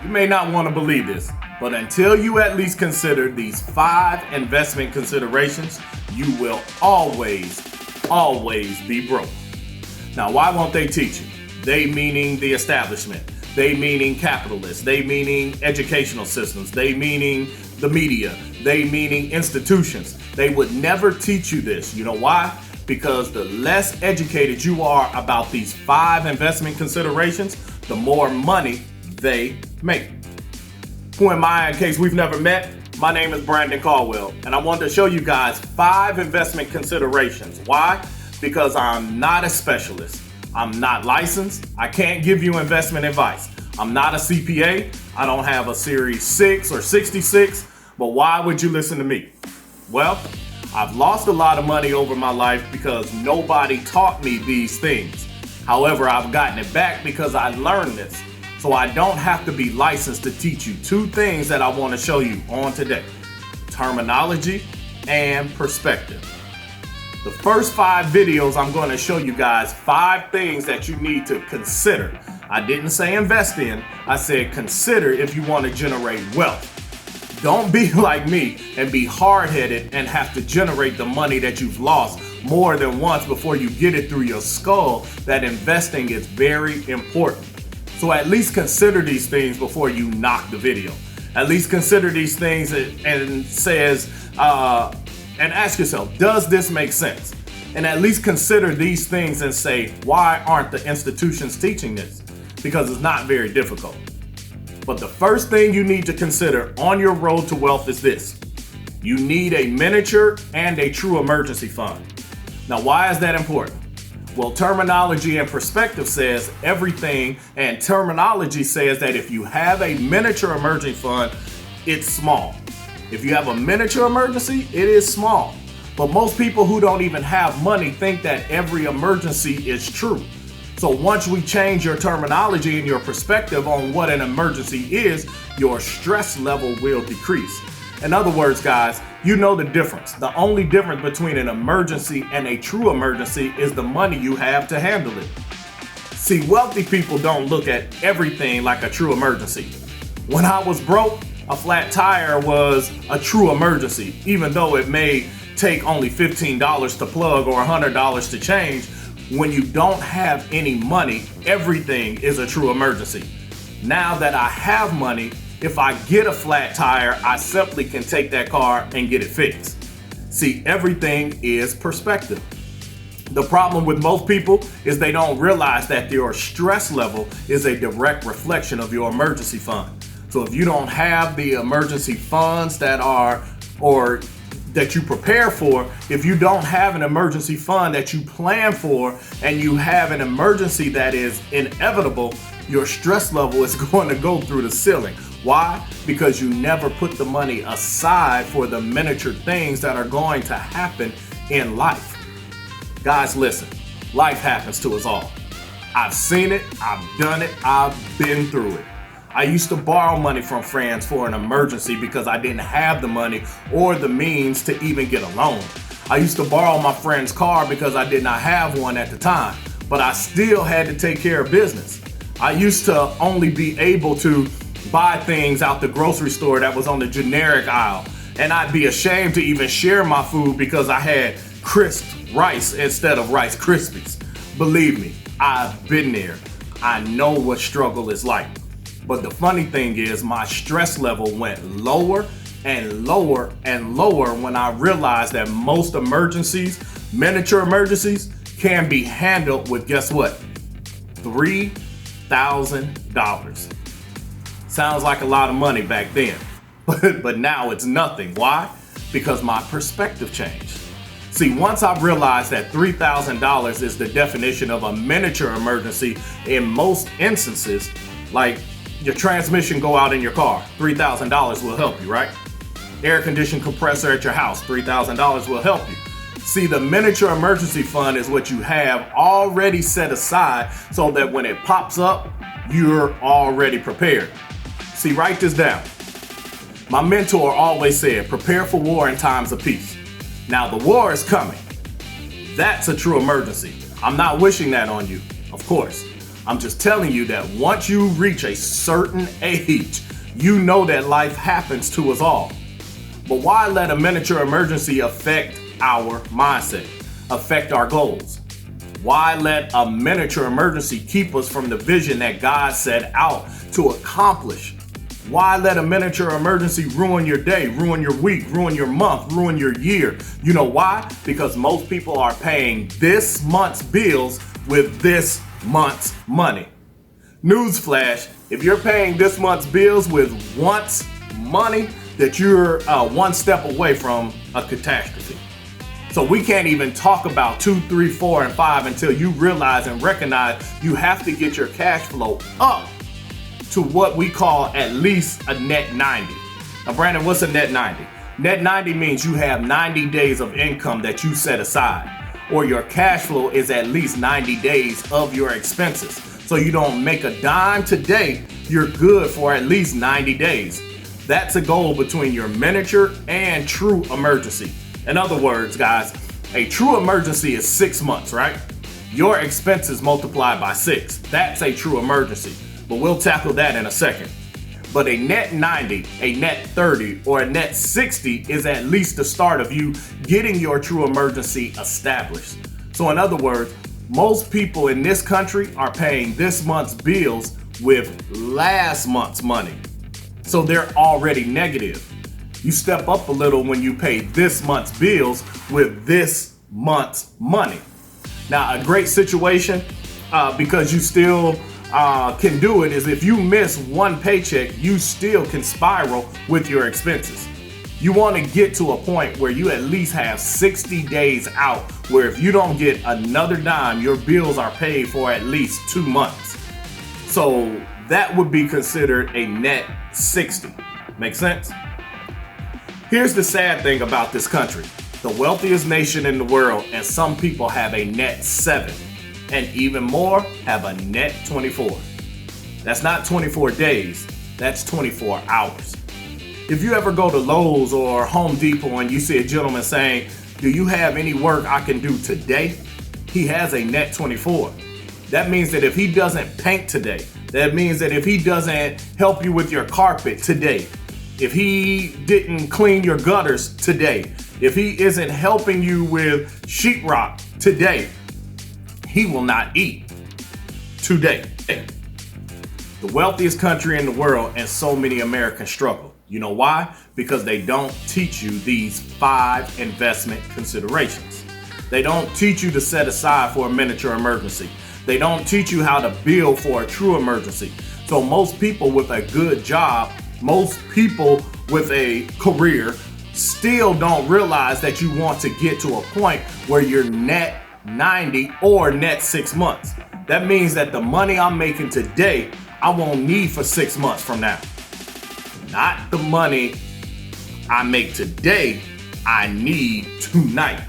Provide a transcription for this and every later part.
You may not want to believe this, but until you at least consider these 5 investment considerations, you will always be broke. Now, why won't they teach you? They meaning the establishment. They meaning capitalists. They meaning educational systems. They meaning the media. They meaning institutions. They would never teach you this. You know why? Because the less educated you are about these 5 investment considerations, the more money they make. Who am I in case we've never met? My name is Brandon Caldwell, and I wanted to show you guys 5 investment considerations. Why? Because I'm not a specialist. I'm not licensed. I can't give you investment advice. I'm not a CPA. I don't have a Series 6 or 66, but why would you listen to me? Well, I've lost a lot of money over my life because nobody taught me these things. However, I've gotten it back because I learned this. So I don't have to be licensed to teach you 2 things that I want to show you on today: terminology and perspective. The first 5 videos, I'm going to show you guys 5 things that you need to consider. I didn't say invest in, I said consider if you want to generate wealth. Don't be like me and be hard-headed and have to generate the money that you've lost more than once before you get it through your skull that investing is very important. So at least consider these things before you knock the video. At least consider these things and ask yourself, does this make sense? And at least consider these things and say, why aren't the institutions teaching this? Because it's not very difficult. But the first thing you need to consider on your road to wealth is this: you need a miniature and a true emergency fund. Now, why is that important? Well, terminology and perspective says everything, and terminology says that if you have a miniature emergency fund, it's small. If you have a miniature emergency, it is small. But most people who don't even have money think that every emergency is true. So once we change your terminology and your perspective on what an emergency is, your stress level will decrease. In other words, guys, you know the difference. The only difference between an emergency and a true emergency is the money you have to handle it. See, wealthy people don't look at everything like a true emergency. When I was broke, a flat tire was a true emergency, even though it may take only $15 to plug or $100 to change. When you don't have any money, everything is a true emergency. Now that I have money, if I get a flat tire, I simply can take that car and get it fixed. See, everything is perspective. The problem with most people is they don't realize that your stress level is a direct reflection of your emergency fund. So if you don't have the emergency funds that you prepare for, if you don't have an emergency fund that you plan for, and you have an emergency that is inevitable, your stress level is going to go through the ceiling. Why? Because you never put the money aside for the miniature things that are going to happen in life. Guys, listen, life happens to us all. I've seen it, I've done it, I've been through it. I used to borrow money from friends for an emergency because I didn't have the money or the means to even get a loan. I used to borrow my friend's car because I did not have one at the time, but I still had to take care of business. I used to only be able to buy things out the grocery store that was on the generic aisle, and I'd be ashamed to even share my food because I had crisp rice instead of Rice Krispies. Believe me, I've been there. I know what struggle is like. But the funny thing is, my stress level went lower and lower and lower when I realized that most emergencies, miniature emergencies, can be handled with, guess what? $3,000. Sounds like a lot of money back then, but now it's nothing. Why? Because my perspective changed. See, once I realized that $3,000 is the definition of a miniature emergency in most instances, like your transmission go out in your car, $3,000 will help you, right? Air conditioning compressor at your house, $3,000 will help you. See, the miniature emergency fund is what you have already set aside so that when it pops up, you're already prepared. See, write this down. My mentor always said, prepare for war in times of peace. Now the war is coming. That's a true emergency. I'm not wishing that on you, of course. I'm just telling you that once you reach a certain age, you know that life happens to us all. But why let a miniature emergency affect our mindset, affect our goals? Why let a miniature emergency keep us from the vision that God set out to accomplish? Why let a miniature emergency ruin your day, ruin your week, ruin your month, ruin your year? You know why? Because most people are paying this month's bills with this month's money. Newsflash, if you're paying this month's bills with once money, that you're one step away from a catastrophe. So we can't even talk about 2, 3, 4, and 5 until you realize and recognize you have to get your cash flow up to what we call at least a net 90. Now, Brandon, what's a net 90? Net 90 means you have 90 days of income that you set aside, or your cash flow is at least 90 days of your expenses. So you don't make a dime today, you're good for at least 90 days. That's a goal between your miniature and true emergency. In other words, guys, a true emergency is 6 months, right? Your expenses multiplied by 6. That's a true emergency. But we'll tackle that in a second. But a net 90, a net 30, or a net 60 is at least the start of you getting your true emergency established. So in other words, most people in this country are paying this month's bills with last month's money. So they're already negative. You step up a little when you pay this month's bills with this month's money. Now, a great situation, because you still can do it, is if you miss one paycheck, you still can spiral with your expenses. You want to get to a point where you at least have 60 days out, where if you don't get another dime, your bills are paid for at least 2 months. So that would be considered a net 60. Make sense? Here's the sad thing about this country. The wealthiest nation in the world, and some people have a net 7. And even more have a net 24. That's not 24 days, that's 24 hours. If you ever go to Lowe's or Home Depot and you see a gentleman saying, "Do you have any work I can do today?" He has a net 24. That means that if he doesn't paint today, that means that if he doesn't help you with your carpet today, if he didn't clean your gutters today, if he isn't helping you with sheetrock today, he will not eat today. The wealthiest country in the world, and so many Americans struggle. You know why? Because they don't teach you these 5 investment considerations. They don't teach you to set aside for a miniature emergency. They don't teach you how to build for a true emergency. So most people with a good job, most people with a career still don't realize that you want to get to a point where you're net 90 or net 6 months. That means that the money I'm making today, I won't need for 6 months from now. Not the money I make today, I need tonight.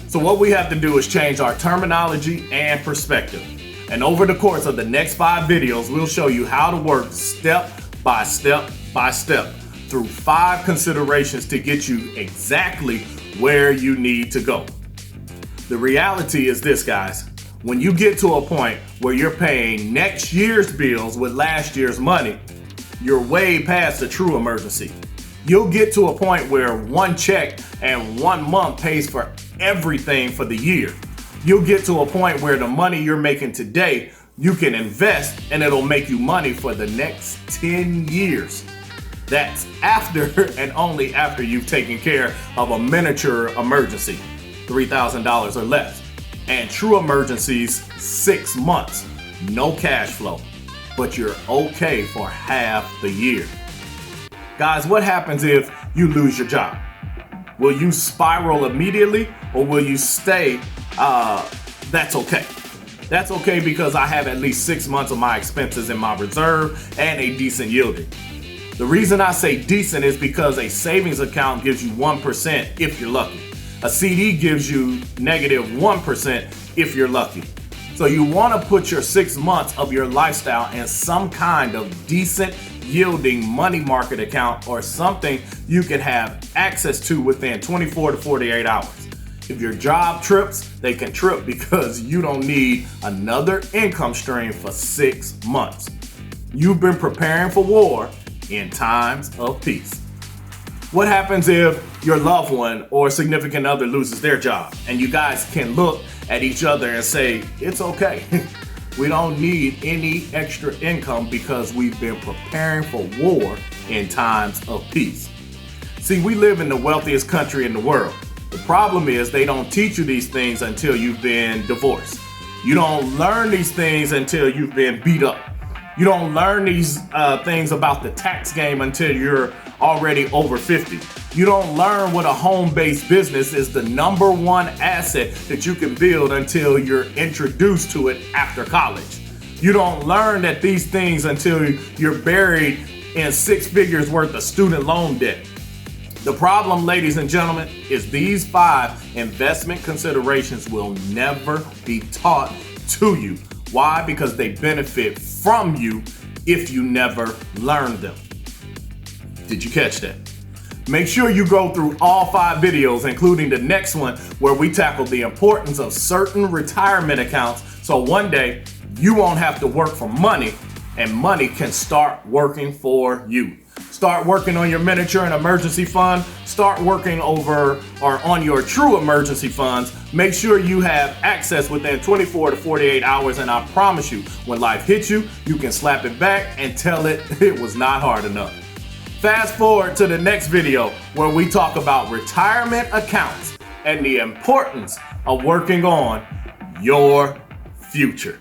So what we have to do is change our terminology and perspective. And over the course of the next 5 videos, we'll show you how to work step by step by step through 5 considerations to get you exactly where you need to go. The reality is this, guys. When you get to a point where you're paying next year's bills with last year's money, you're way past the true emergency. You'll get to a point where one check and 1 month pays for everything for the year. You'll get to a point where the money you're making today, you can invest and it'll make you money for the next 10 years. That's after and only after you've taken care of a miniature emergency, $3,000 or less. And true emergencies, 6 months, no cash flow, but you're okay for half the year. Guys, what happens if you lose your job? Will you spiral immediately, or will you stay, that's okay? That's okay because I have at least 6 months of my expenses in my reserve and a decent yielding. The reason I say decent is because a savings account gives you 1% if you're lucky. A CD gives you -1% if you're lucky. So you want to put your 6 months of your lifestyle in some kind of decent yielding money market account, or something you can have access to within 24 to 48 hours. If your job trips, they can trip because you don't need another income stream for 6 months. You've been preparing for war in times of peace. What happens if your loved one or significant other loses their job and you guys can look at each other and say, it's okay. We don't need any extra income because we've been preparing for war in times of peace. See, we live in the wealthiest country in the world. The problem is they don't teach you these things until you've been divorced. You don't learn these things until you've been beat up. You don't learn these things about the tax game until you're already over 50. You don't learn what a home-based business is the number one asset that you can build until you're introduced to it after college. You don't learn that these things until you're buried in 6 figures worth of student loan debt. The problem, ladies and gentlemen, is these 5 investment considerations will never be taught to you. Why? Because they benefit from you if you never learn them. Did you catch that? Make sure you go through all 5 videos, including the next one where we tackle the importance of certain retirement accounts so one day you won't have to work for money and money can start working for you. Start working on your miniature and emergency fund. Start working over or on your true emergency funds. Make sure you have access within 24 to 48 hours, and I promise you, when life hits you, you can slap it back and tell it was not hard enough. Fast forward to the next video where we talk about retirement accounts and the importance of working on your future.